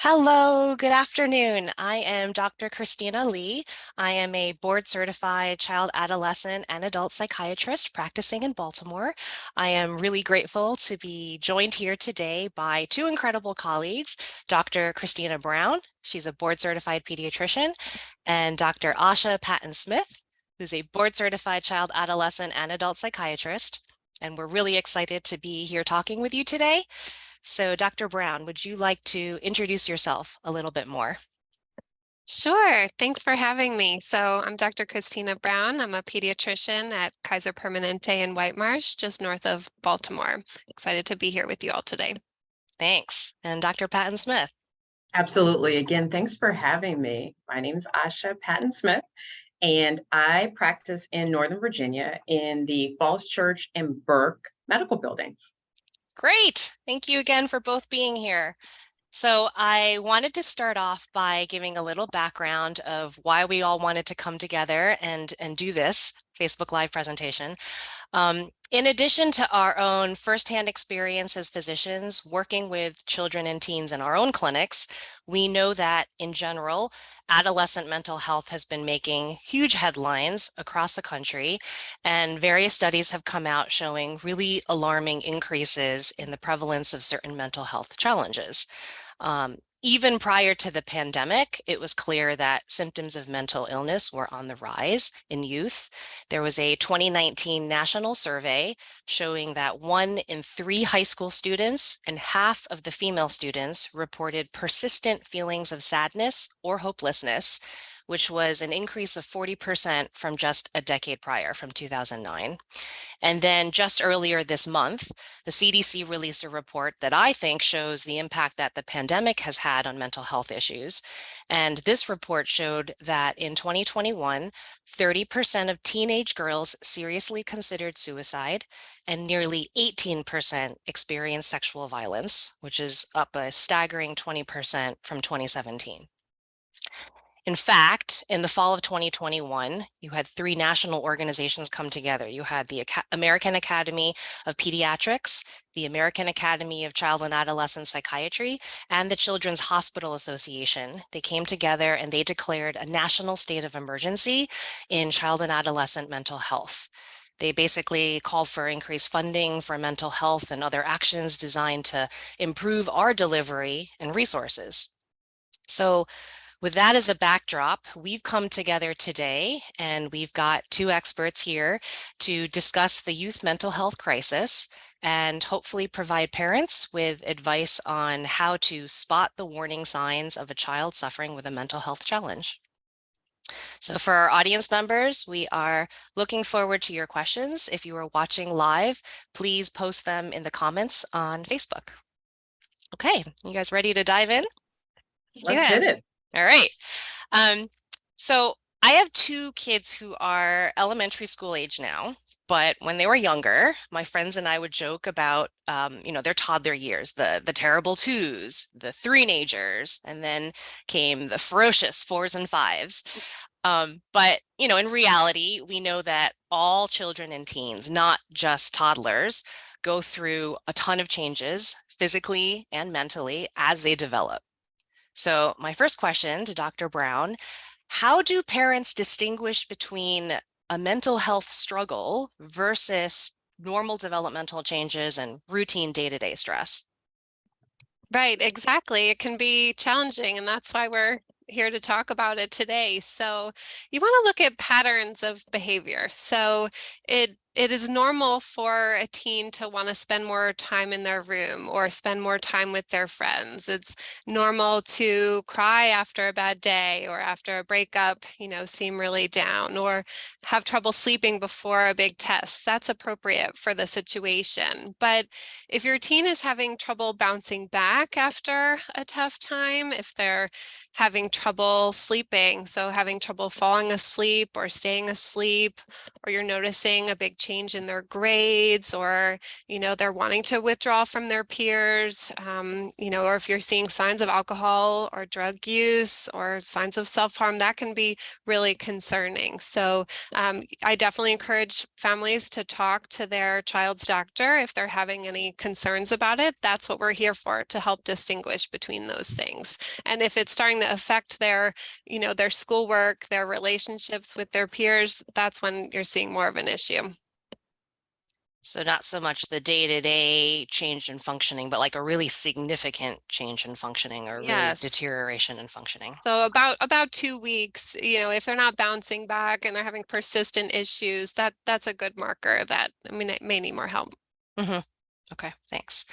Hello, good afternoon. I am Dr. Christina Lee. I am a board certified child, adolescent, and adult psychiatrist practicing in Baltimore. I am really grateful to be joined here today by two incredible colleagues, Dr. Christina Brown, she's a board certified pediatrician, and Dr. Asha Patton-Smith, who's a board certified child, adolescent, and adult psychiatrist. And we're really excited to be here talking with you today. So Dr. Brown, would you like to introduce yourself a little bit more? Sure. Thanks for having me. So I'm Dr. Christina Brown. I'm a pediatrician at Kaiser Permanente in White Marsh, just north of Baltimore. Excited to be here with you all today. Thanks. And Dr. Patton-Smith. Absolutely. Again, thanks for having me. My name is Asha Patton-Smith, and I practice in Northern Virginia in the Falls Church and Burke medical buildings. Great. Thank you again for both being here. So I wanted to start off by giving a little background of why we all wanted to come together and do this Facebook Live presentation. In addition to our own firsthand experience as physicians working with children and teens in our own clinics, we know that in general, adolescent mental health has been making huge headlines across the country, and various studies have come out showing really alarming increases in the prevalence of certain mental health challenges. Even prior to the pandemic, it was clear that symptoms of mental illness were on the rise in youth. There was a 2019 national survey showing that 1 in 3 high school students and half of the female students reported persistent feelings of sadness or hopelessness, which was an increase of 40% from just a decade prior, from 2009. And then just earlier this month, the CDC released a report that I think shows the impact that the pandemic has had on mental health issues. And this report showed that in 2021, 30% of teenage girls seriously considered suicide, and nearly 18% experienced sexual violence, which is up a staggering 20% from 2017. In fact, in the fall of 2021, you had 3 national organizations come together. You had the American Academy of Pediatrics, the American Academy of Child and Adolescent Psychiatry, and the Children's Hospital Association. They came together and they declared a national state of emergency in child and adolescent mental health. They basically called for increased funding for mental health and other actions designed to improve our delivery and resources. So with that as a backdrop, we've come together today and we've got 2 experts here to discuss the youth mental health crisis and hopefully provide parents with advice on how to spot the warning signs of a child suffering with a mental health challenge. So for our audience members, we are looking forward to your questions. If you are watching live, please post them in the comments on Facebook. Okay, you guys ready to dive in? Let's hit it. All right. So I have 2 kids who are elementary school age now, but when they were younger, my friends and I would joke about, their toddler years, the terrible 2s, the 3-nagers, and then came the ferocious 4s and 5s. But, in reality, we know that all children and teens, not just toddlers, go through a ton of changes physically and mentally as they develop. So my first question to Dr. Brown, how do parents distinguish between a mental health struggle versus normal developmental changes and routine day-to-day stress? Right, exactly. It can be challenging, and that's why we're here to talk about it today. So you want to look at patterns of behavior. So it is normal for a teen to want to spend more time in their room or spend more time with their friends. It's normal to cry after a bad day or after a breakup, seem really down, or have trouble sleeping before a big test. That's appropriate for the situation. But if your teen is having trouble bouncing back after a tough time, if they're having trouble sleeping, so having trouble falling asleep or staying asleep, or you're noticing a big change in their grades, or, they're wanting to withdraw from their peers, or if you're seeing signs of alcohol or drug use or signs of self-harm, that can be really concerning. So I definitely encourage families to talk to their child's doctor if they're having any concerns about it. That's what we're here for, to help distinguish between those things. And if it's starting to affect their schoolwork, their relationships with their peers, that's when you're seeing more of an issue. So not so much the day-to-day change in functioning, but like a really significant change in functioning, or really Yes. deterioration in functioning. So about 2 weeks, if they're not bouncing back and they're having persistent issues, that's a good marker that, it may need more help. Okay, thanks.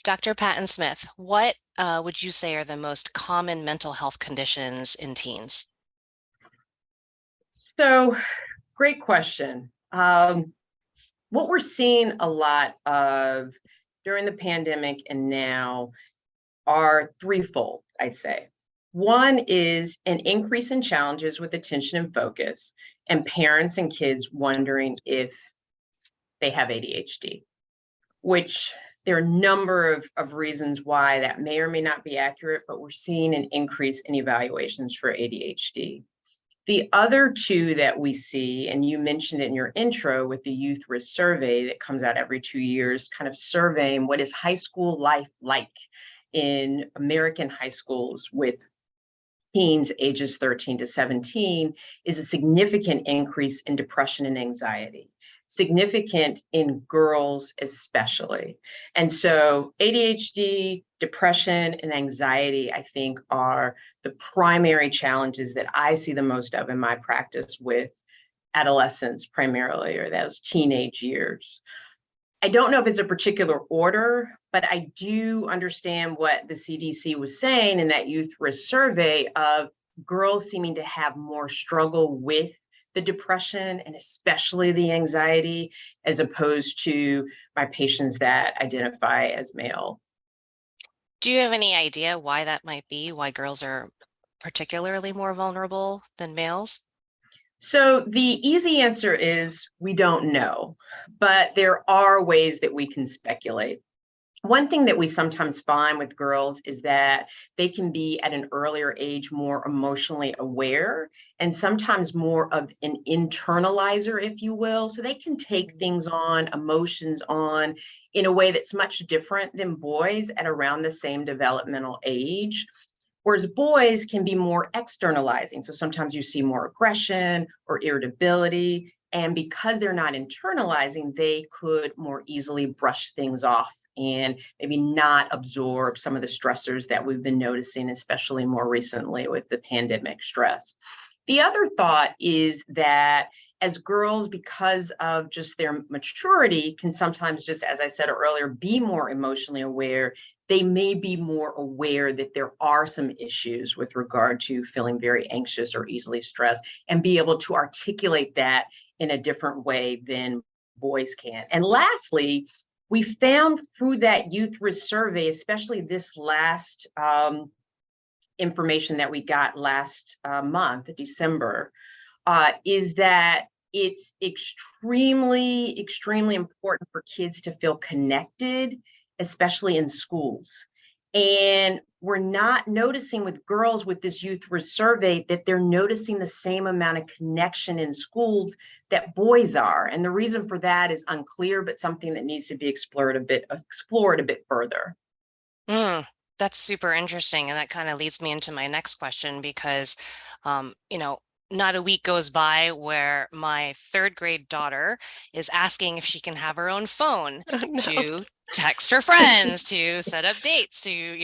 Dr. Patton Smith, what would you say are the most common mental health conditions in teens? So, great question. What we're seeing a lot of during the pandemic and now are threefold, I'd say. One is an increase in challenges with attention and focus, and parents and kids wondering if they have ADHD, which there are a number of reasons why that may or may not be accurate, but we're seeing an increase in evaluations for ADHD. The other two that we see, and you mentioned it in your intro with the Youth Risk Survey that comes out every 2 years, kind of surveying what is high school life like in American high schools with teens ages 13 to 17, is a significant increase in depression and anxiety, significant in girls especially. And so ADHD, depression, and anxiety, I think, are the primary challenges that I see the most of in my practice with adolescents primarily, or those teenage years. I don't know if it's a particular order, but I do understand what the CDC was saying in that youth risk survey of girls seeming to have more struggle with the depression and especially the anxiety, as opposed to my patients that identify as male. Do you have any idea why that might be? Why girls are particularly more vulnerable than males? So the easy answer is we don't know, but there are ways that we can speculate. One thing that we sometimes find with girls is that they can be at an earlier age more emotionally aware and sometimes more of an internalizer, if you will. So they can take things on, emotions on, in a way that's much different than boys at around the same developmental age. Whereas boys can be more externalizing. So sometimes you see more aggression or irritability. And because they're not internalizing, they could more easily brush things off and maybe not absorb some of the stressors that we've been noticing, especially more recently with the pandemic stress. The other thought is that as girls, because of just their maturity, can sometimes just, as I said earlier, be more emotionally aware. They may be more aware that there are some issues with regard to feeling very anxious or easily stressed, and be able to articulate that in a different way than boys can. And lastly, we found through that youth risk survey, especially this last information that we got last month, December, is that it's extremely, extremely important for kids to feel connected, especially in schools. And we're not noticing with girls with this youth risk survey that they're noticing the same amount of connection in schools that boys are. And the reason for that is unclear, but something that needs to be explored a bit further. That's super interesting. And that kind of leads me into my next question, because, not a week goes by where my third grade daughter is asking if she can have her own phone to text her friends, to set up dates, to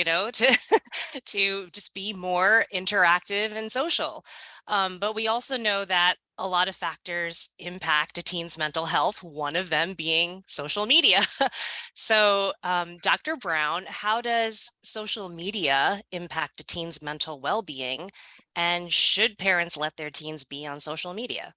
just be more interactive and social. But we also know that a lot of factors impact a teen's mental health, one of them being social media. So, Dr. Brown, how does social media impact a teen's mental well-being? And should parents let their teens be on social media?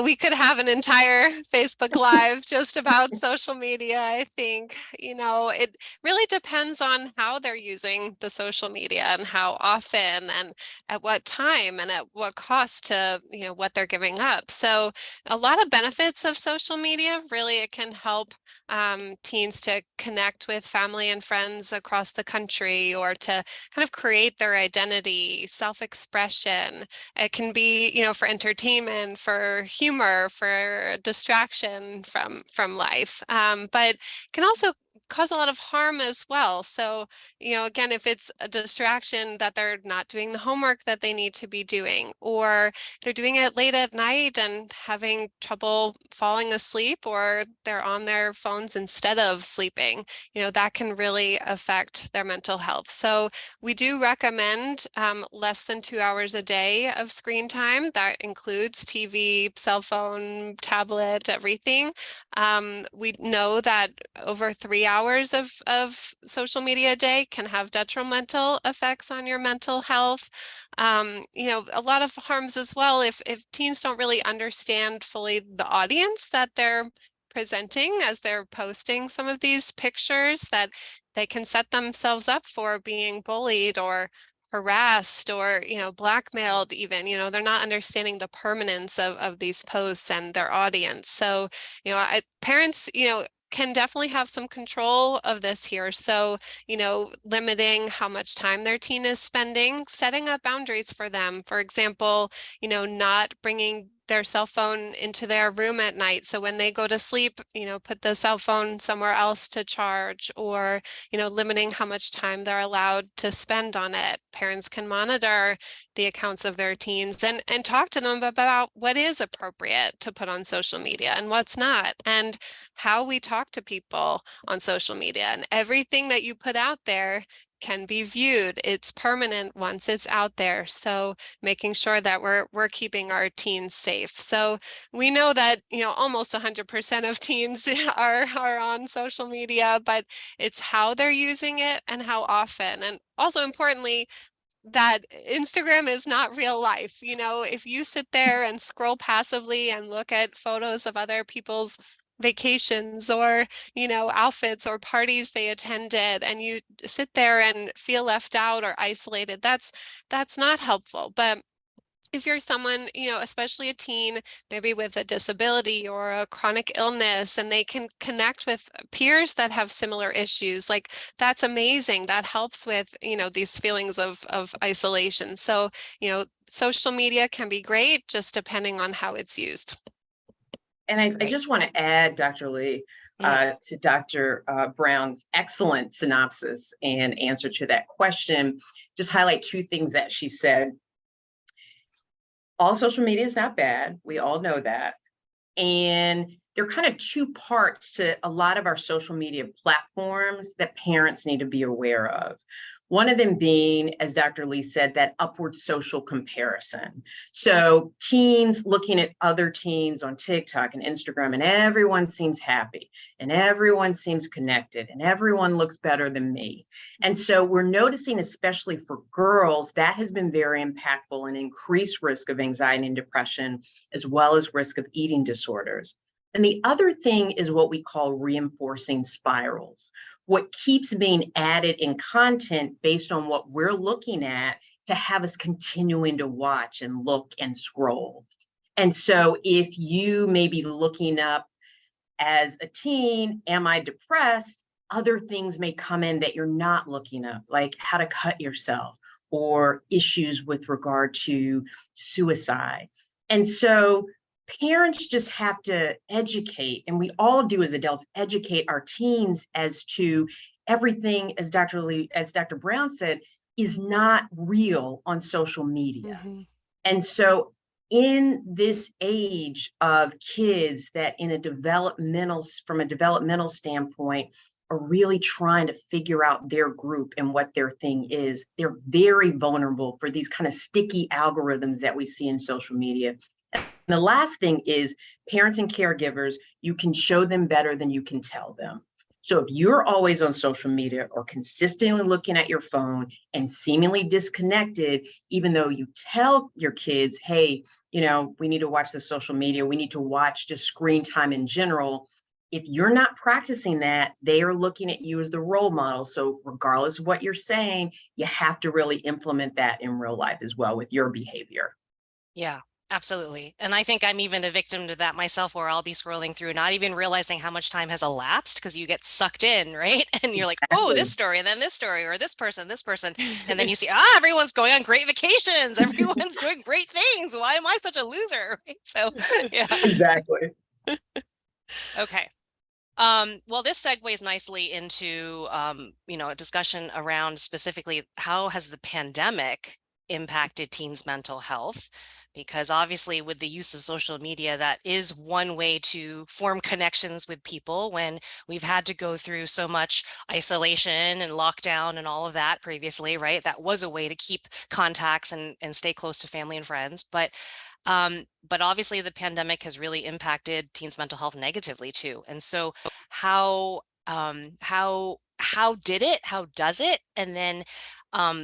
We could have an entire Facebook Live just about social media, I think. It really depends on how they're using the social media and how often and at what time and at what cost to, what they're giving up. So a lot of benefits of social media, really, it can help teens to connect with family and friends across the country, or to kind of create their identity, self-expression. It can be, for entertainment, for humor, for distraction from life, but can also cause a lot of harm as well. So, again, if it's a distraction that they're not doing the homework that they need to be doing, or they're doing it late at night and having trouble falling asleep, or they're on their phones instead of sleeping, that can really affect their mental health. So we do recommend less than 2 hours a day of screen time. That includes TV, cell phone, tablet, everything. We know that over 3 hours of social media a day can have detrimental effects on your mental health. A lot of harms as well if teens don't really understand fully the audience that they're presenting as they're posting some of these pictures, that they can set themselves up for being bullied or harassed or, blackmailed even. They're not understanding the permanence of these posts and their audience. So, parents, can definitely have some control of this here. So, limiting how much time their teen is spending, setting up boundaries for them. For example, not bringing their cell phone into their room at night. So when they go to sleep, put the cell phone somewhere else to charge, or, limiting how much time they're allowed to spend on it. Parents can monitor the accounts of their teens and talk to them about what is appropriate to put on social media and what's not, and how we talk to people on social media. And everything that you put out there can be viewed. It's permanent once it's out there. So making sure that we're keeping our teens safe. So we know that, almost 100% of teens are on social media, but it's how they're using it and how often. And also importantly, that Instagram is not real life. If you sit there and scroll passively and look at photos of other people's vacations or, outfits or parties they attended, and you sit there and feel left out or isolated, that's not helpful. But if you're someone, especially a teen, maybe with a disability or a chronic illness, and they can connect with peers that have similar issues, like, that's amazing. That helps with, these feelings of isolation. So, social media can be great, just depending on how it's used. And I Great. just want to add, Dr. Lee, to Dr. Brown's excellent synopsis and answer to that question, just highlight 2 things that she said. All social media is not bad. We all know that. And there are kind of 2 parts to a lot of our social media platforms that parents need to be aware of. One of them being, as Dr. Lee said, that upward social comparison. So teens looking at other teens on TikTok and Instagram, and everyone seems happy and everyone seems connected and everyone looks better than me. And so we're noticing, especially for girls, that has been very impactful and increased risk of anxiety and depression, as well as risk of eating disorders. And the other thing is what we call reinforcing spirals. What keeps being added in content based on what we're looking at to have us continuing to watch and look and scroll. And so if you may be looking up as a teen, am I depressed? Other things may come in that you're not looking up, like how to cut yourself or issues with regard to suicide. And so parents just have to educate, and we all do as adults, educate our teens as to everything, as Dr. Brown said, is not real on social media. Mm-hmm. And so in this age of kids that from a developmental standpoint, are really trying to figure out their group and what their thing is, they're very vulnerable for these kind of sticky algorithms that we see in social media. And the last thing is parents and caregivers, you can show them better than you can tell them. So if you're always on social media or consistently looking at your phone and seemingly disconnected, even though you tell your kids, hey, we need to watch the social media. We need to watch just screen time in general. If you're not practicing that, they are looking at you as the role model. So regardless of what you're saying, you have to really implement that in real life as well with your behavior. Yeah, absolutely. And I think I'm even a victim to that myself, where I'll be scrolling through, not even realizing how much time has elapsed because you get sucked in, right? And you're like, oh, this Exactly. story, and then this story, or this person, this person. And then you see, everyone's going on great vacations. Everyone's doing great things. Why am I such a loser? Right? So, yeah. Exactly. Okay. Well, this segues nicely into, a discussion around specifically how has the pandemic impacted teens' mental health? Because obviously with the use of social media, that is one way to form connections with people when we've had to go through so much isolation and lockdown and all of that previously, right? That was a way to keep contacts and stay close to family and friends. But obviously the pandemic has really impacted teens' mental health negatively too. And so how did it? How does it? And then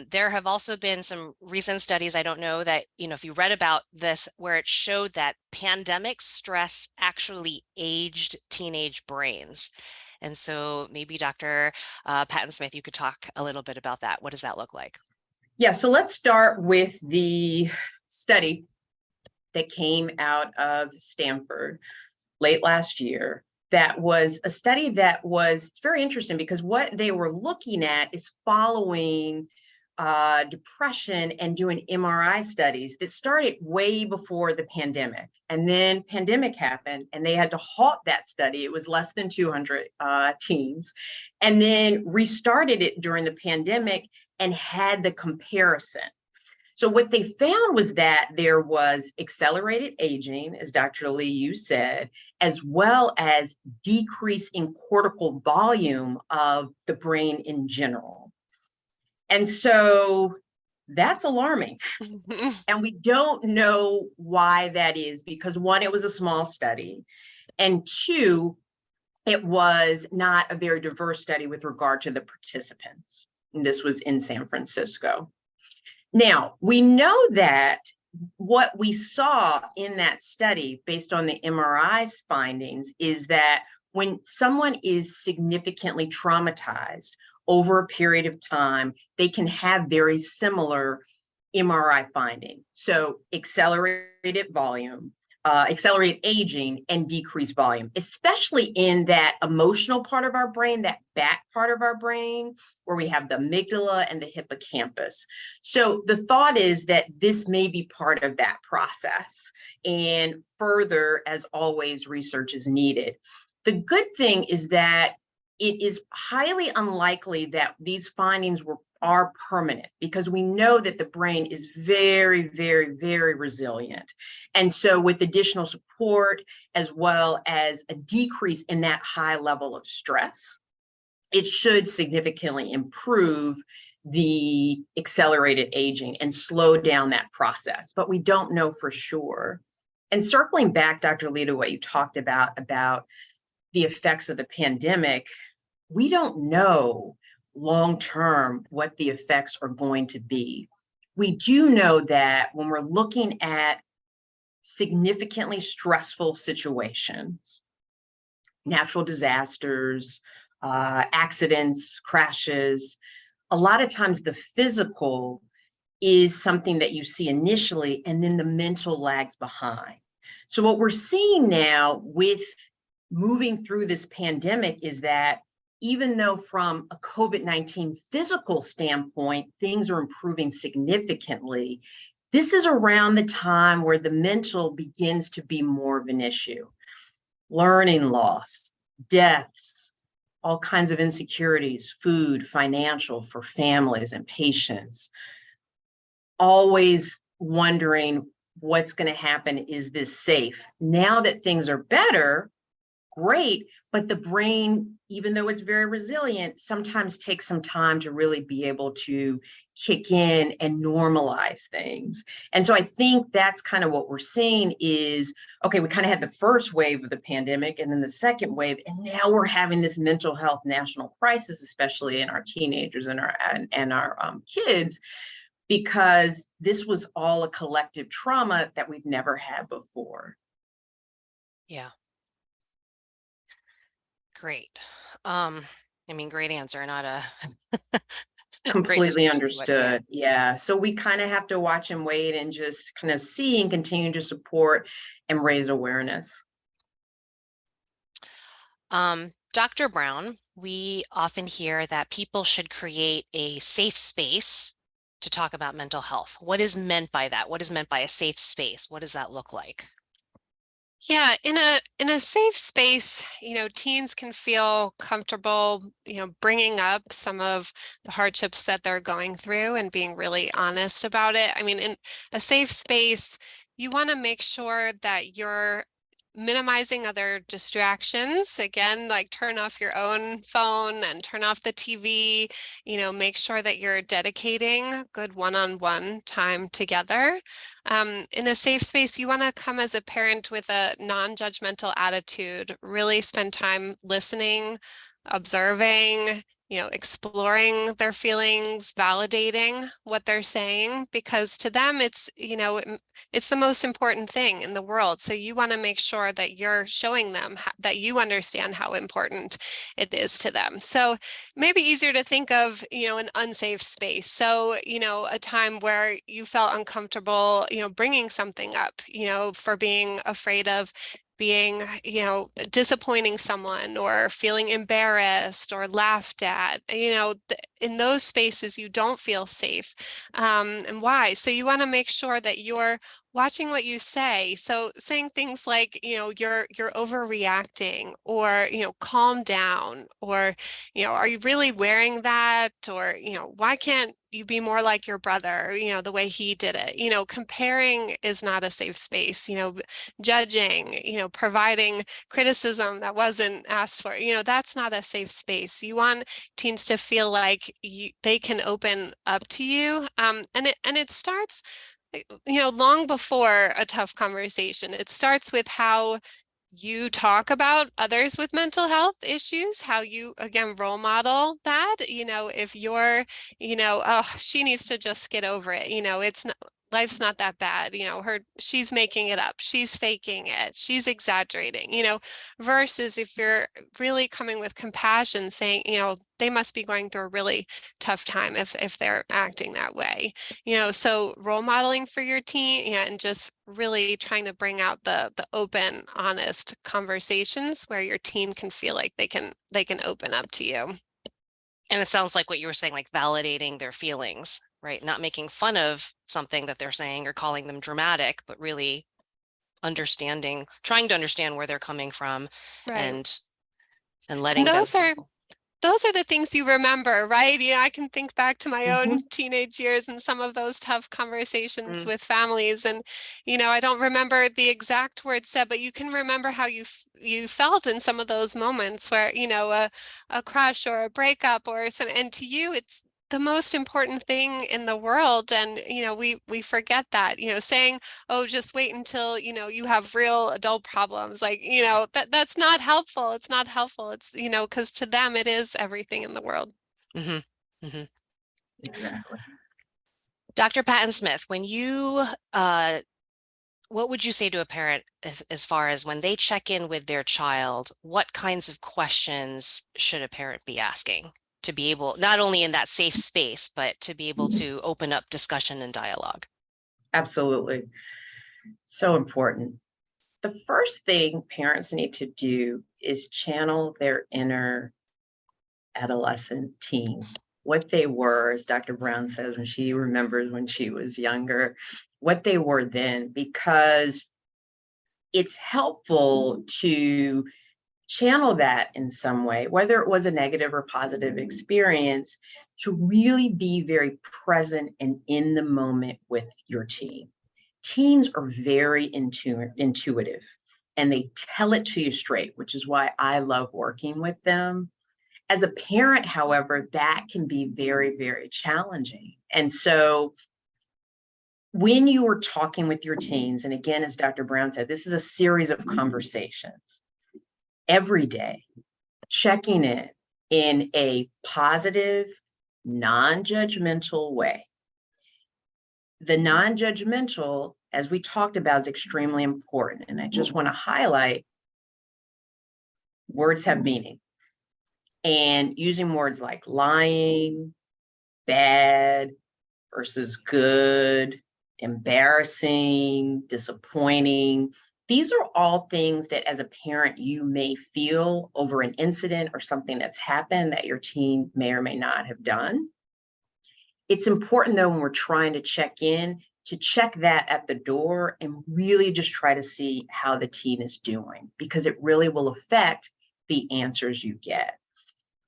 there have also been some recent studies, I don't know that, if you read about this, where it showed that pandemic stress actually aged teenage brains. And so maybe Dr. Patton Smith, you could talk a little bit about that. What does that look like? Yeah, so let's start with the study that came out of Stanford late last year. That was a study that was, it's very interesting because what they were looking at is following depression and doing MRI studies that started way before the pandemic. And then pandemic happened and they had to halt that study. It was less than 200 teens, and then restarted it during the pandemic and had the comparison. So what they found was that there was accelerated aging, as Dr. Lee, you said, as well as decrease in cortical volume of the brain in general. And so that's alarming. And we don't know why that is because one, it was a small study, and two, it was not a very diverse study with regard to the participants. And this was in San Francisco. Now, we know that what we saw in that study, based on the MRI's findings, is that when someone is significantly traumatized over a period of time, they can have very similar MRI findings. So accelerated volume, accelerated aging, and decreased volume, especially in that emotional part of our brain, that back part of our brain, where we have the amygdala and the hippocampus. So the thought is that this may be part of that process. And further, as always, research is needed. The good thing is that it is highly unlikely that these findings are permanent, because we know that the brain is very, very, very resilient. And so with additional support, as well as a decrease in that high level of stress, it should significantly improve the accelerated aging and slow down that process, but we don't know for sure. And circling back, Dr. Lee, to what you talked about the effects of the pandemic, we don't know long-term what the effects are going to be. We do know that when we're looking at significantly stressful situations, natural disasters, accidents, crashes, a lot of times the physical is something that you see initially, and then the mental lags behind. So what we're seeing now with moving through this pandemic is that even though from a COVID-19 physical standpoint, things are improving significantly, this is around the time where the mental begins to be more of an issue. Learning loss, deaths, all kinds of insecurities, food, financial for families and patients. Always wondering what's going to happen. Is this safe? Now that things are better, great, but the brain, even though it's very resilient, sometimes takes some time to really be able to kick in and normalize things. And so I think that's kind of what we're seeing is, okay, we kind of had the first wave of the pandemic and then the second wave, and now we're having this mental health national crisis, especially in our teenagers and our kids. because this was all a collective trauma that we've never had before. Yeah. Great. I mean, great answer, not a great Completely description of it. Yeah. understood. Yeah. So we kind of have to watch and wait and just kind of see and continue to support and raise awareness. Dr. Brown, we often hear that people should create a safe space to talk about mental health. What is meant by that? What is meant by a safe space? What does that look like? Yeah, in a safe space, teens can feel comfortable, bringing up some of the hardships that they're going through and being really honest about it. I mean, in a safe space, you want to make sure that you're minimizing other distractions. Again, like turn off your own phone and turn off the TV, make sure that you're dedicating good one-on-one time together. In a safe space, you want to come as a parent with a non-judgmental attitude, really spend time listening, observing, exploring their feelings, validating what they're saying, because to them, it's the most important thing in the world. So you want to make sure that you're showing them that you understand how important it is to them. So maybe easier to think of, an unsafe space. So, a time where you felt uncomfortable, bringing something up, for being afraid of being, disappointing someone or feeling embarrassed or laughed at, in those spaces you don't feel safe. And why? So you want to make sure that you're watching what you say. So saying things like, you're overreacting, or, calm down, or, are you really wearing that? Or, why can't you be more like your brother, the way he did it? Comparing is not a safe space, judging, providing criticism that wasn't asked for, that's not a safe space. You want teens to feel like they can open up to you. And it starts, long before a tough conversation. It starts with how you talk about others with mental health issues, how you, again, role model that. If you're, oh, she needs to just get over it. It's not, life's not that bad. She's making it up. She's faking it. She's exaggerating, versus if you're really coming with compassion, saying, they must be going through a really tough time if they're acting that way. So role modeling for your teen, and just really trying to bring out the open, honest conversations where your teen can feel like they can open up to you. And it sounds like what you were saying, like validating their feelings, right? Not making fun of something that they're saying or calling them dramatic, but really understanding, trying to understand where they're coming from, Right. and letting them. Those are the things you remember, right? I can think back to my own Mhm. teenage years and some of those tough conversations with families. And, I don't remember the exact words said, but you can remember how you felt in some of those moments where, a crush or a breakup or some, and to you, it's the most important thing in the world. And, we forget that, saying, oh, just wait until, you have real adult problems. Like, that's not helpful. It's not helpful. It's, because to them, it is everything in the world. Mm-hmm. Mm-hmm. Exactly. Dr. Patton Smith, when you, what would you say to a parent as far as when they check in with their child, what kinds of questions should a parent be asking to be able, not only in that safe space, but to be able to open up discussion and dialogue? Absolutely. So important. The first thing parents need to do is channel their inner adolescent teens, what they were, as Dr. Brown says, when she remembers when she was younger, what they were then, because it's helpful to channel that in some way, whether it was a negative or positive experience, to really be very present and in the moment with your teen. Teens are very intuitive, and they tell it to you straight, which is why I love working with them. As a parent, however, that can be very, very challenging. And so when you are talking with your teens, and again, as Dr. Brown said, this is a series of conversations every day, checking in a positive, non-judgmental way. The non-judgmental, as we talked about, is extremely important. And I just want to highlight words have meaning. And using words like lying, bad versus good, embarrassing, disappointing. These are all things that as a parent, you may feel over an incident or something that's happened that your teen may or may not have done. It's important though, when we're trying to check in, to check that at the door and really just try to see how the teen is doing, because it really will affect the answers you get.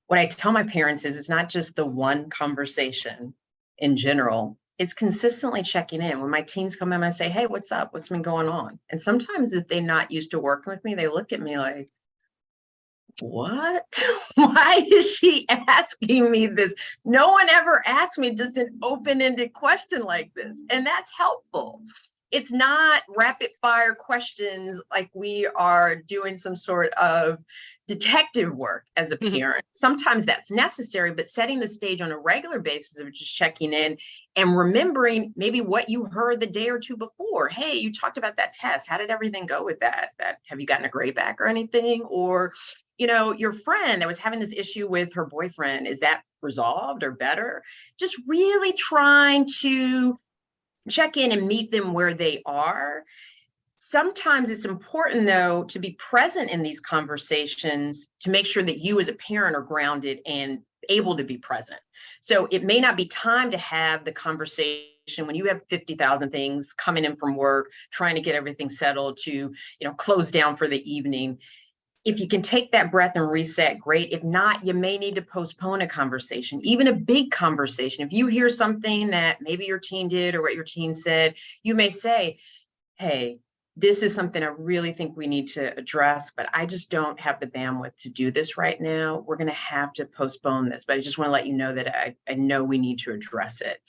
What I tell my parents is it's not just the one conversation in general, it's consistently checking in. When my teens come in, I say, hey, what's up? What's been going on? And sometimes if they're not used to working with me, they look at me like, what? Why is she asking me this? No one ever asked me just an open-ended question like this. And that's helpful. It's not rapid fire questions like we are doing some sort of detective work as a parent. Sometimes that's necessary, but setting the stage on a regular basis of just checking in and remembering maybe what you heard the day or two before. Hey, you talked about that test. How did everything go with that? Have you gotten a grade back or anything? Or, you know, your friend that was having this issue with her boyfriend, is that resolved or better? Just really trying to check in and meet them where they are. Sometimes it's important, though, to be present in these conversations to make sure that you as a parent are grounded and able to be present. So it may not be time to have the conversation when you have 50,000 things coming in from work, trying to get everything settled to, close down for the evening. If you can take that breath and reset, great. If not, you may need to postpone a conversation, even a big conversation. If you hear something that maybe your teen did or what your teen said, you may say, hey, this is something I really think we need to address, but I just don't have the bandwidth to do this right now. We're going to have to postpone this, but I just want to let you know that I know we need to address it.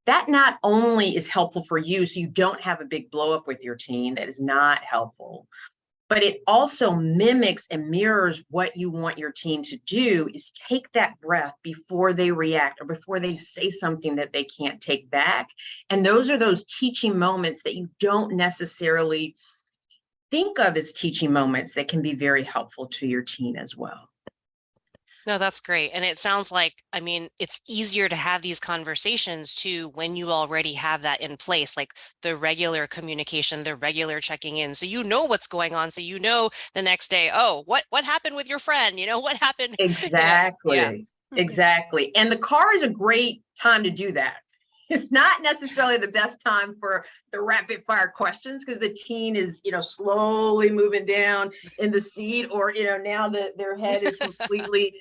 That not only is helpful for you, so you don't have a big blow up with your teen that is not helpful, but it also mimics and mirrors what you want your teen to do, is take that breath before they react or before they say something that they can't take back. And those are those teaching moments that you don't necessarily think of as teaching moments that can be very helpful to your teen as well. No, that's great. And it sounds like, it's easier to have these conversations too when you already have that in place, like the regular communication, the regular checking in. So you know what's going on. So the next day, oh, what happened with your friend? What happened? Exactly. Yeah. Exactly. And the car is a great time to do that. It's not necessarily the best time for the rapid fire questions because the teen is, slowly moving down in the seat, or, now that their head is completely,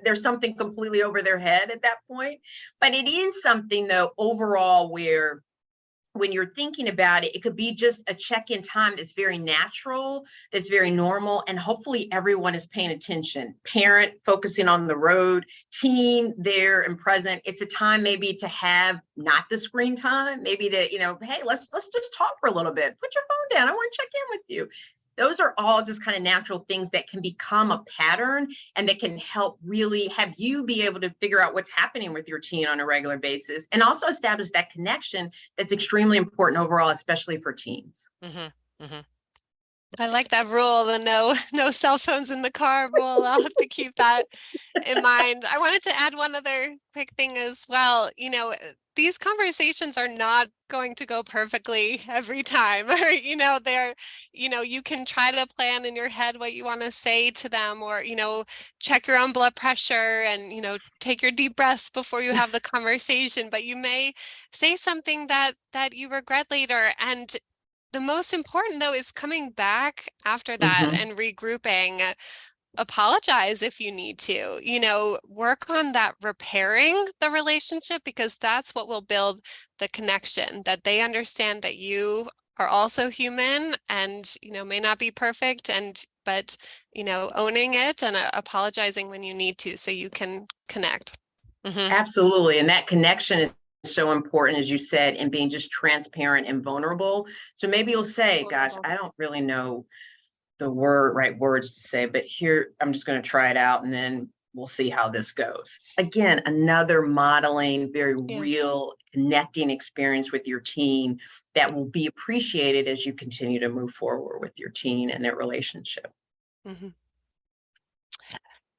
there's something completely over their head at that point. But it is something though, overall, where when you're thinking about it, it could be just a check-in time that's very natural, that's very normal, and hopefully everyone is paying attention. Parent focusing on the road, teen there and present. It's a time maybe to have not the screen time, maybe to, hey, let's just talk for a little bit. Put your phone down. I want to check in with you. Those are all just kind of natural things that can become a pattern and that can help really have you be able to figure out what's happening with your teen on a regular basis, and also establish that connection that's extremely important overall, especially for teens. Mm-hmm. Mm-hmm. I like that rule, the no cell phones in the car rule. I'll have to keep that in mind. I wanted to add one other quick thing as well. These conversations are not going to go perfectly every time, or, you can try to plan in your head what you want to say to them, or, check your own blood pressure and, take your deep breaths before you have the conversation, but you may say something that you regret later. And the most important, though, is coming back after that and regrouping. Apologize if you need to, work on that repairing the relationship, because that's what will build the connection, that they understand that you are also human and, may not be perfect, but owning it and apologizing when you need to so you can connect. Absolutely. And that connection is so important, as you said, and being just transparent and vulnerable. So maybe you'll say, gosh, I don't really know the right words to say, but here, I'm just going to try it out and then we'll see how this goes. Again, another modeling, very real connecting experience with your teen that will be appreciated as you continue to move forward with your teen and their relationship. Mhm.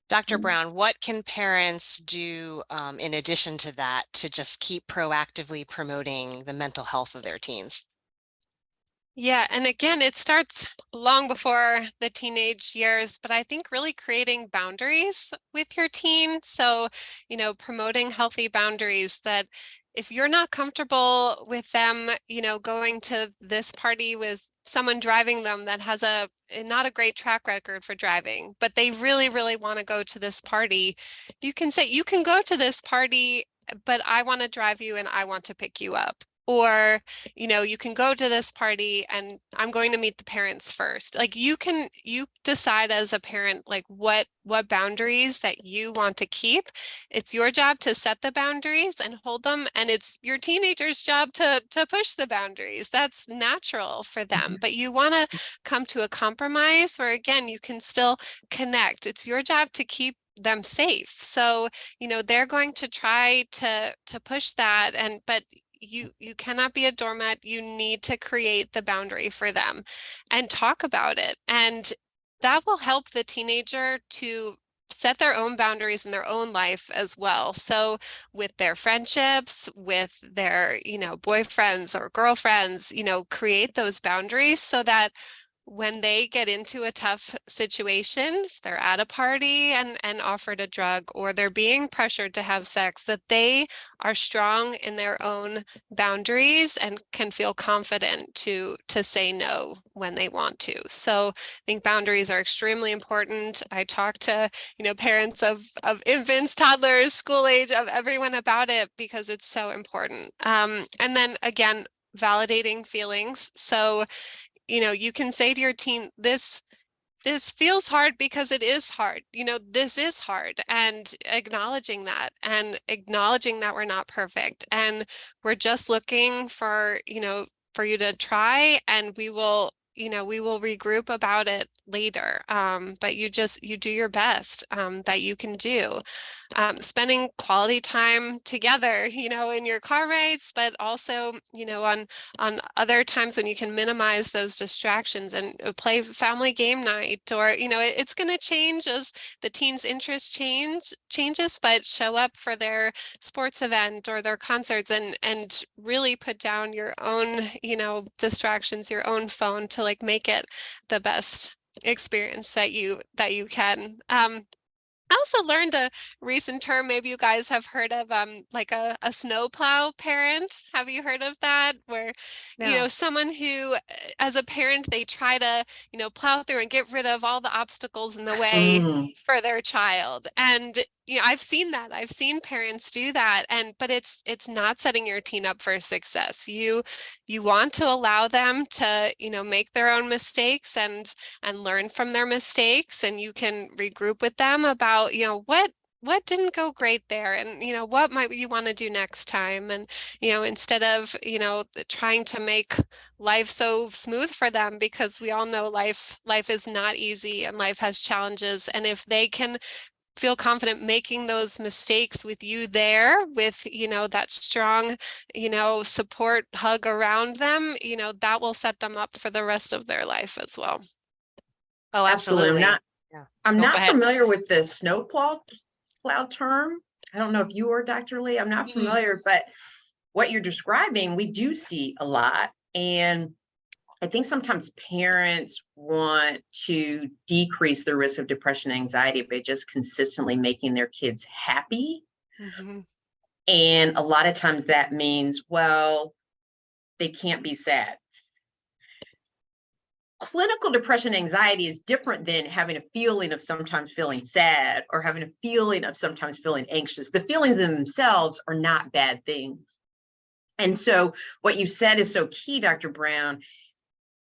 Dr. Brown, what can parents do in addition to that to just keep proactively promoting the mental health of their teens? Yeah, and again, it starts long before the teenage years, but I think really creating boundaries with your teen. So, promoting healthy boundaries that if you're not comfortable with them, going to this party with someone driving them that has not a great track record for driving, but they really, really want to go to this party, you can say, you can go to this party, but I want to drive you and I want to pick you up. Or you can go to this party and I'm going to meet the parents first. Like you decide as a parent, like what boundaries that you want to keep. It's your job to set the boundaries and hold them. And it's your teenager's job to push the boundaries. That's natural for them. But you want to come to a compromise where again, you can still connect. It's your job to keep them safe. So, they're going to try to push that but you cannot be a doormat. You need to create the boundary for them and talk about it. And that will help the teenager to set their own boundaries in their own life as well. So with their friendships, with their, boyfriends or girlfriends, create those boundaries so that when they get into a tough situation, if they're at a party and offered a drug, or they're being pressured to have sex, that they are strong in their own boundaries and can feel confident to say no when they want to. So I think boundaries are extremely important. I talk to, parents of infants, toddlers, school age, of everyone about it because it's so important. And then again, validating feelings. So you can say to your teen, this feels hard because it is hard. This is hard, and acknowledging that we're not perfect and we're just looking for you to try, and we will regroup about it later. But you do your best that you can do. Spending quality time together, in your car rides, but also, on other times when you can minimize those distractions and play family game night, or, it's going to change as the teens' interest changes, but show up for their sports event or their concerts and really put down your own, distractions, your own phone to like make it the best experience that you can. I also learned a recent term, maybe you guys have heard of, like a snowplow parent. Have you heard of that? Where, No. someone who, as a parent, they try to, plow through and get rid of all the obstacles in the way for their child. And, I've seen that. I've seen parents do that. But it's not setting your teen up for success. You want to allow them to, make their own mistakes and learn from their mistakes, and you can regroup with them about what didn't go great there, and what might you want to do next time, and instead of trying to make life so smooth for them, because we all know life is not easy and life has challenges. And if they can feel confident making those mistakes with you there, with that strong support hug around them, that will set them up for the rest of their life as well. Oh, absolutely. I'm Go not ahead. familiar with the snowplow term. I don't know if you are, Dr. Lee. I'm not familiar, but what you're describing, we do see a lot. And I think sometimes parents want to decrease the risk of depression and anxiety by just consistently making their kids happy. Mm-hmm. And a lot of times that means, well, they can't be sad. Clinical depression and anxiety is different than having a feeling of sometimes feeling sad or having a feeling of sometimes feeling anxious. The feelings in themselves are not bad things. And so what you said is so key, Dr. Brown.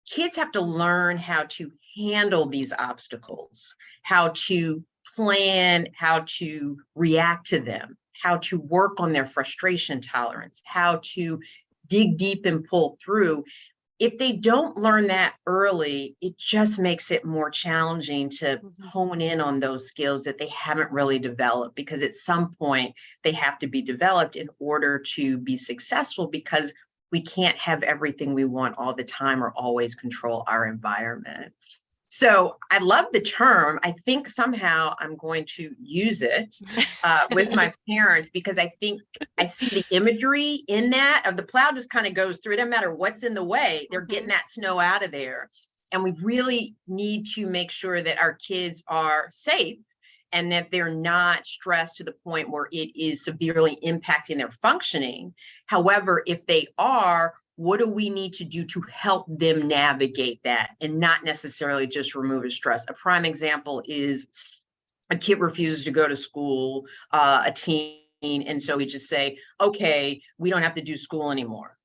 Kids have to learn how to handle these obstacles, how to plan, how to react to them, how to work on their frustration tolerance, how to dig deep and pull through. if they don't learn that early, it just makes it more challenging to hone in on those skills that they haven't really developed, because at some point they have to be developed in order to be successful, because we can't have everything we want all the time or always control our environment. So I love the term. I think somehow I'm going to use it with my parents, because I think I see the imagery in that of the plow just kind of goes through. It doesn't matter what's in the way. They're getting that snow out of there. And we really need to make sure that our kids are safe and that they're not stressed to the point where it is severely impacting their functioning. However, if they are, what do we need to do to help them navigate that and not necessarily just remove the stress? A prime example is a kid refuses to go to school, a teen, and so we just say, okay, we don't have to do school anymore.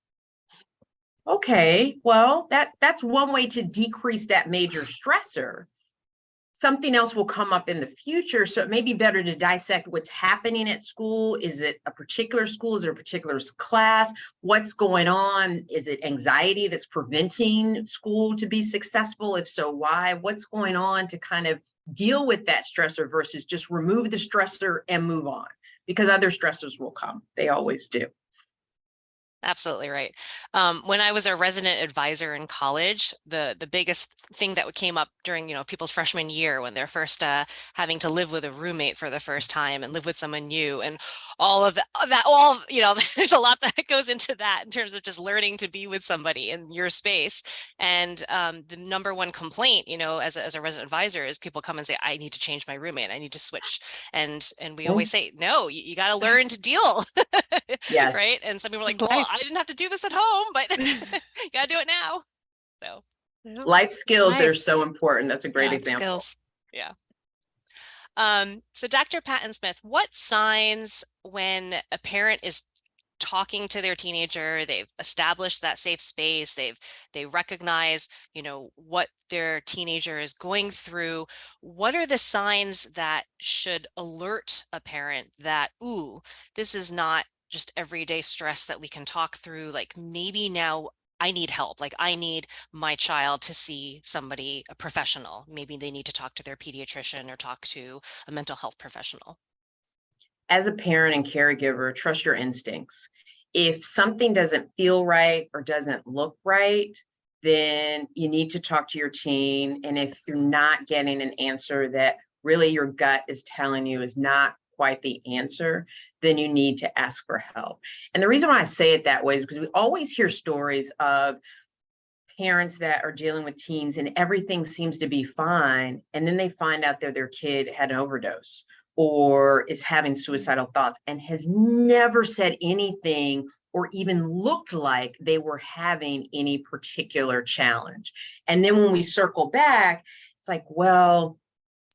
Okay, well, that's one way to decrease that major stressor. Something else will come up in the future. So it may be better to dissect what's happening at school. Is it a particular school? Is it a particular class? What's going on? Is it anxiety that's preventing school to be successful? If so, why? What's going on to kind of deal with that stressor versus just remove the stressor and move on? Because other stressors will come. They always do. Absolutely right. When I was a resident advisor in college, the biggest thing that came up during, people's freshman year when they're first having to live with a roommate for the first time and live with someone new, and all of that, there's a lot that goes into that in terms of just learning to be with somebody in your space. And the number one complaint, as a resident advisor, is people come and say, I need to change my roommate. I need to switch. And we always say, no, you got to learn to deal. Yes. Right. And some people are like, well, I didn't have to do this at home, but you got to do it now. So life skills that are so important. That's a great example. Skills. Yeah. So Dr. Patton Smith, what signs when a parent is talking to their teenager, they've established that safe space, they recognize, what their teenager is going through, what are the signs that should alert a parent that, ooh, this is not just everyday stress that we can talk through, like maybe now I need help, like I need my child to see somebody, a professional, maybe they need to talk to their pediatrician or talk to a mental health professional? As a parent and caregiver, trust your instincts. If something doesn't feel right or doesn't look right, then you need to talk to your teen. And if you're not getting an answer that really your gut is telling you is not quite the answer, then you need to ask for help. And the reason why I say it that way is because we always hear stories of parents that are dealing with teens and everything seems to be fine. And then they find out that their kid had an overdose or is having suicidal thoughts and has never said anything or even looked like they were having any particular challenge. And then when we circle back, it's like, well,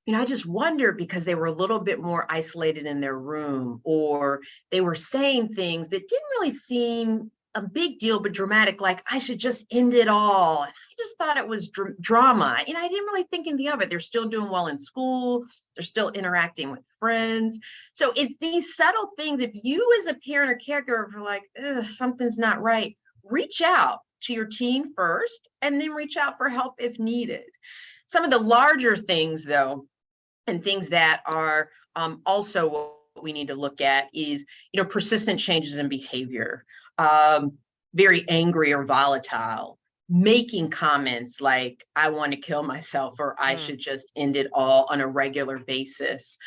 I just wonder because they were a little bit more isolated in their room, or they were saying things that didn't really seem a big deal, but dramatic, like I should just end it all. I just thought it was drama. I didn't really think anything of it. They're still doing well in school. They're still interacting with friends. So it's these subtle things. If you as a parent or caregiver are like, something's not right, reach out to your teen first and then reach out for help if needed. Some of the larger things, though, and things that are also what we need to look at is, persistent changes in behavior, very angry or volatile, making comments like, I want to kill myself, or I should just end it all on a regular basis,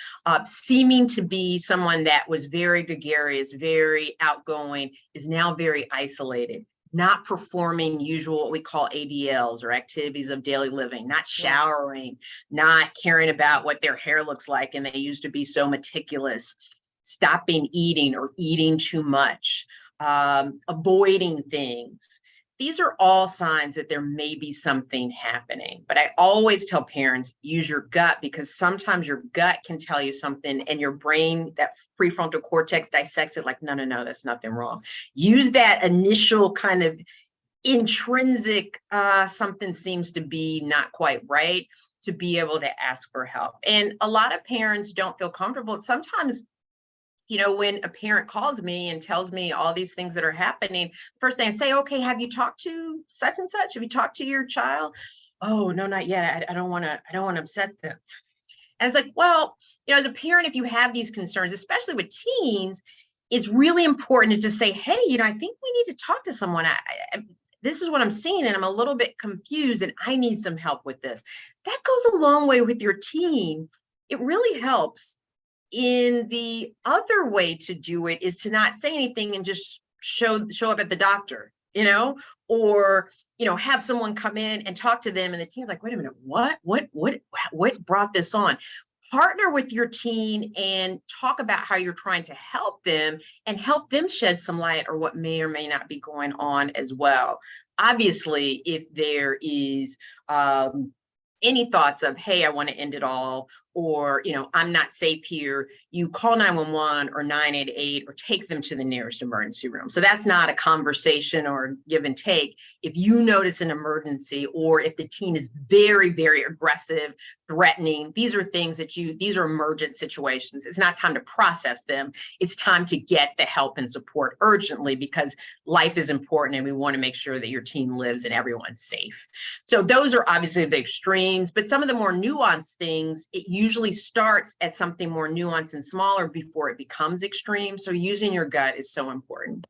seeming to be someone that was very gregarious, very outgoing, is now very isolated. Not performing usual, what we call ADLs or activities of daily living, not showering, not caring about what their hair looks like, and they used to be so meticulous, stopping eating or eating too much, avoiding things. These are all signs that there may be something happening. But I always tell parents, use your gut, because sometimes your gut can tell you something and your brain, that prefrontal cortex, dissects it like, no, that's nothing wrong. Use that initial kind of intrinsic, something seems to be not quite right, to be able to ask for help. And a lot of parents don't feel comfortable. Sometimes when a parent calls me and tells me all these things that are happening, first thing I say, okay, have you talked to such and such? Have you talked to your child? Oh, no, not yet. I don't want to upset them. And it's like, well, as a parent, if you have these concerns, especially with teens, it's really important to just say, hey, I think we need to talk to someone. This is what I'm seeing, and I'm a little bit confused, and I need some help with this. That goes a long way with your teen. It really helps. In the other way to do it is to not say anything and just show up at the doctor, or have someone come in and talk to them, and the teen's like, wait a minute, what brought this on? Partner with your teen and talk about how you're trying to help them and help them shed some light or what may or may not be going on as well. Obviously, if there is any thoughts of, hey, I want to end it all, or, I'm not safe here, you call 911 or 988 or take them to the nearest emergency room. So that's not a conversation or give and take. If you notice an emergency, or if the teen is very, very aggressive, threatening, these are things these are emergent situations. It's not time to process them. It's time to get the help and support urgently, because life is important and we want to make sure that your teen lives and everyone's safe. So those are obviously the extremes, but some of the more nuanced things, it usually starts at something more nuanced and smaller before it becomes extreme. So using your gut is so important.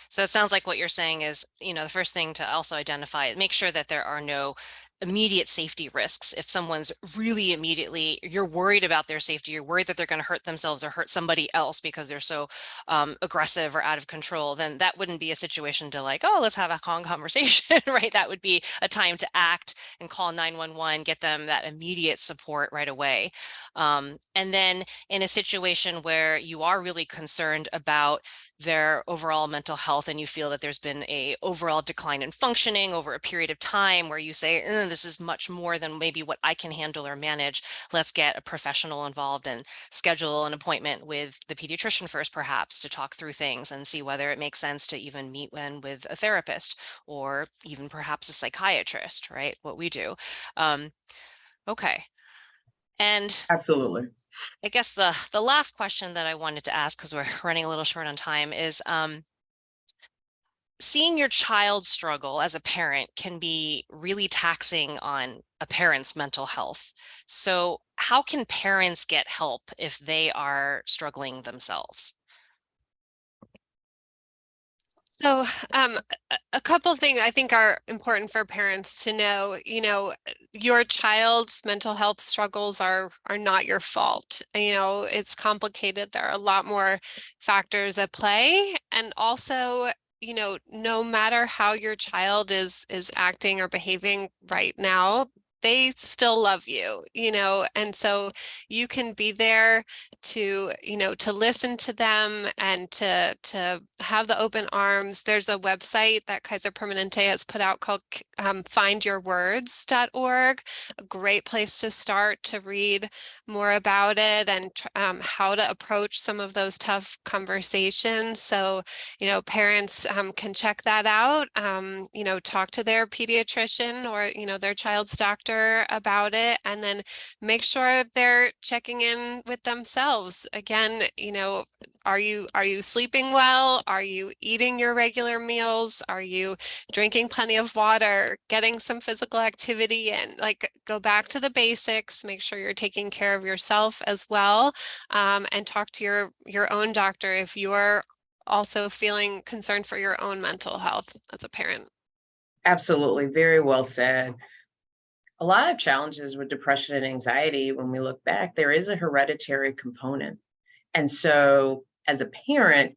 So it sounds like what you're saying is, the first thing to also identify, make sure that there are no immediate safety risks. If someone's really immediately, you're worried about their safety, you're worried that they're going to hurt themselves or hurt somebody else because they're so aggressive or out of control, then that wouldn't be a situation to like, oh, let's have a calm conversation, right? That would be a time to act and call 911, get them that immediate support right away. And then in a situation where you are really concerned about their overall mental health and you feel that there's been a overall decline in functioning over a period of time, where you say, this is much more than maybe what I can handle or manage, let's get a professional involved and schedule an appointment with the pediatrician first, perhaps, to talk through things and see whether it makes sense to even meet with a therapist or even perhaps a psychiatrist, right? What we do. Okay. And Absolutely. I guess the last question that I wanted to ask, because we're running a little short on time, is seeing your child struggle as a parent can be really taxing on a parent's mental health. So how can parents get help if they are struggling themselves? So a couple of things I think are important for parents to know. Your child's mental health struggles are not your fault. It's complicated. There are a lot more factors at play. And also, no matter how your child is acting or behaving right now, they still love you, and so you can be there to, to listen to them and to have the open arms. There's a website that Kaiser Permanente has put out called findyourwords.org, a great place to start to read more about it and how to approach some of those tough conversations. So, parents can check that out, talk to their pediatrician or, their child's doctor about it, and then make sure they're checking in with themselves. Again, are you sleeping well? Are you eating your regular meals? Are you drinking plenty of water, getting some physical activity in? Like, go back to the basics, make sure you're taking care of yourself as well, and talk to your own doctor if you're also feeling concerned for your own mental health as a parent. Absolutely. Very well said. A lot of challenges with depression and anxiety, when we look back, there is a hereditary component. And so as a parent,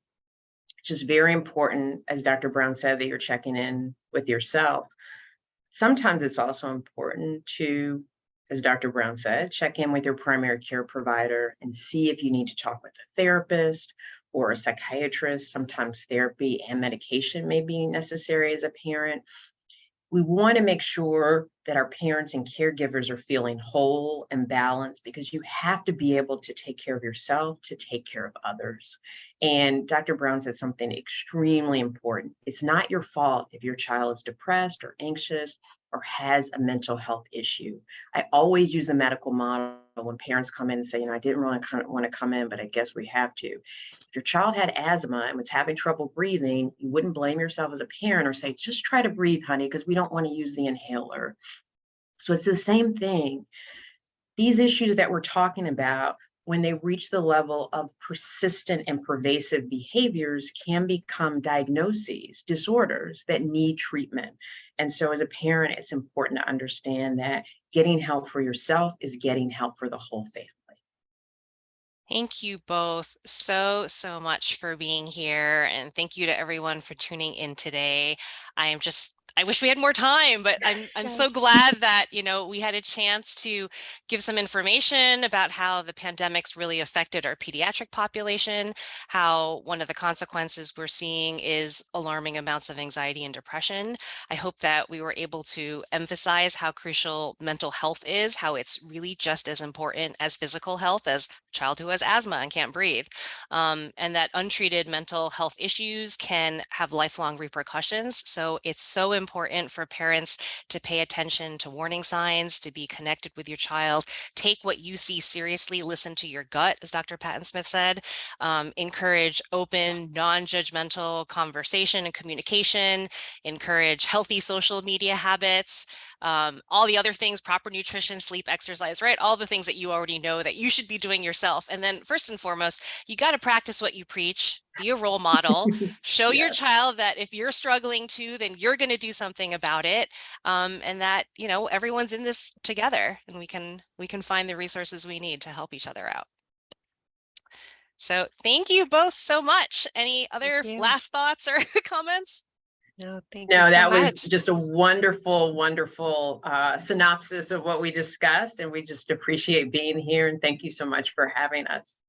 it's just very important, as Dr. Brown said, that you're checking in with yourself. Sometimes it's also important to, as Dr. Brown said, check in with your primary care provider and see if you need to talk with a therapist or a psychiatrist. Sometimes therapy and medication may be necessary as a parent. We want to make sure that our parents and caregivers are feeling whole and balanced, because you have to be able to take care of yourself to take care of others. And Dr. Brown said something extremely important. It's not your fault if your child is depressed or anxious. or has a mental health issue. I always use the medical model when parents come in and say, I didn't really want to come in, but I guess we have to. If your child had asthma and was having trouble breathing, you wouldn't blame yourself as a parent or say, just try to breathe, honey, because we don't want to use the inhaler. So it's the same thing. These issues that we're talking about, when they reach the level of persistent and pervasive behaviors, can become diagnoses, disorders that need treatment. And so as a parent, it's important to understand that getting help for yourself is getting help for the whole family. Thank you both so much for being here. And thank you to everyone for tuning in today. I wish we had more time, but I'm so Yes. glad that, we had a chance to give some information about how the pandemic's really affected our pediatric population, how one of the consequences we're seeing is alarming amounts of anxiety and depression. I hope that we were able to emphasize how crucial mental health is, how it's really just as important as physical health, as a child who has asthma and can't breathe, and that untreated mental health issues can have lifelong repercussions. So it's so important for parents to pay attention to warning signs, to be connected with your child, take what you see seriously, listen to your gut, as Dr. Patton Smith said, encourage open, non-judgmental conversation and communication, encourage healthy social media habits, all the other things, proper nutrition, sleep, exercise, right? All the things that you already know that you should be doing yourself. And then first and foremost, you got to practice what you preach, be a role model, show your Yes. child that if you're struggling too, then you're going to do something about it. And that, everyone's in this together, and we can find the resources we need to help each other out. So thank you both so much. Any other you. last thoughts or comments? No, thank you No, so that was much. just a wonderful, wonderful synopsis of what we discussed. And we just appreciate being here. And thank you so much for having us.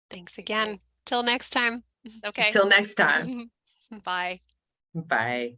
Thanks again. Till next time. Okay. Until next time. Bye. Bye.